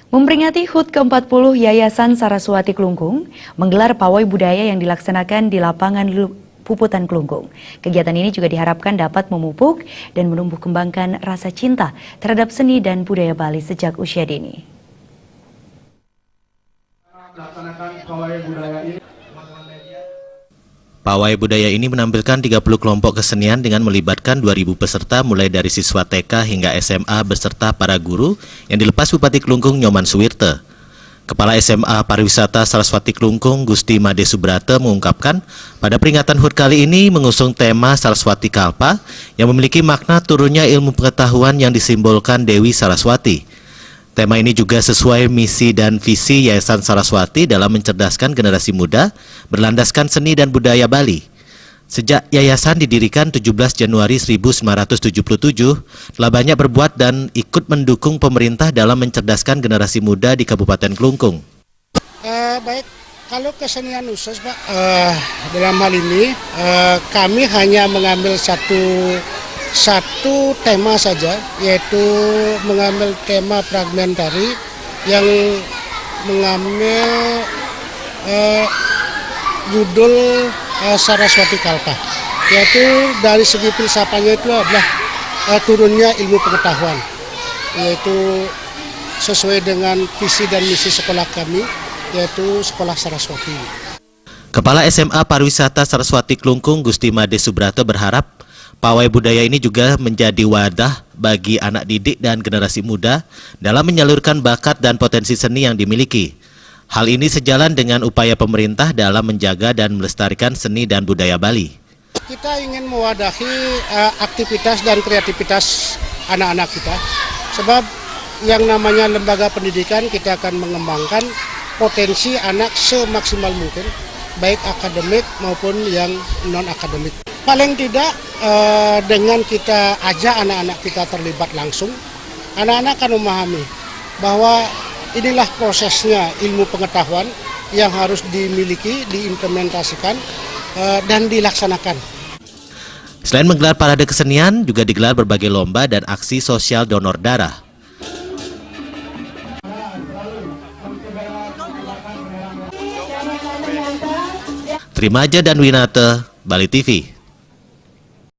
Memperingati HUT ke-40 Yayasan Saraswati Klungkung menggelar pawai budaya yang dilaksanakan di lapangan Puputan Klungkung. Kegiatan ini juga diharapkan dapat memupuk dan menumbuh kembangkan rasa cinta terhadap seni dan budaya Bali sejak usia dini. Pawai budaya ini menampilkan 30 kelompok kesenian dengan melibatkan 2.000 peserta mulai dari siswa TK hingga SMA beserta para guru yang dilepas Bupati Klungkung Nyoman Suwirte. Kepala SMA Pariwisata Saraswati Klungkung Gusti Made Subrata mengungkapkan pada peringatan HUT kali ini mengusung tema Saraswati Kalpa yang memiliki makna turunnya ilmu pengetahuan yang disimbolkan Dewi Saraswati. Tema ini juga sesuai misi dan visi Yayasan Saraswati dalam mencerdaskan generasi muda berlandaskan seni dan budaya Bali. Sejak yayasan didirikan 17 Januari 1977, telah banyak berbuat dan ikut mendukung pemerintah dalam mencerdaskan generasi muda di Kabupaten Klungkung. Baik, kalau kesenian khusus Pak, dalam hal ini kami hanya mengambil satu tema saja, yaitu mengambil tema fragmentari yang mengambil judul Saraswati Kalpa, yaitu dari segi filsafatnya itu adalah turunnya ilmu pengetahuan, yaitu sesuai dengan visi dan misi sekolah kami, yaitu Sekolah Saraswati. Kepala SMA Pariwisata Saraswati Klungkung Gusti Made Subrata berharap pawai budaya ini juga menjadi wadah bagi anak didik dan generasi muda dalam menyalurkan bakat dan potensi seni yang dimiliki. Hal ini sejalan dengan upaya pemerintah dalam menjaga dan melestarikan seni dan budaya Bali. Kita ingin mewadahi aktivitas dan kreativitas anak-anak kita, sebab yang namanya lembaga pendidikan kita akan mengembangkan potensi anak semaksimal mungkin, baik akademik maupun yang non-akademik. Paling tidak dengan kita ajak anak-anak kita terlibat langsung, anak-anak akan memahami bahwa inilah prosesnya ilmu pengetahuan yang harus dimiliki, diimplementasikan, dan dilaksanakan. Selain menggelar parade kesenian, juga digelar berbagai lomba dan aksi sosial donor darah. Trimaja dan Winata, Bali TV.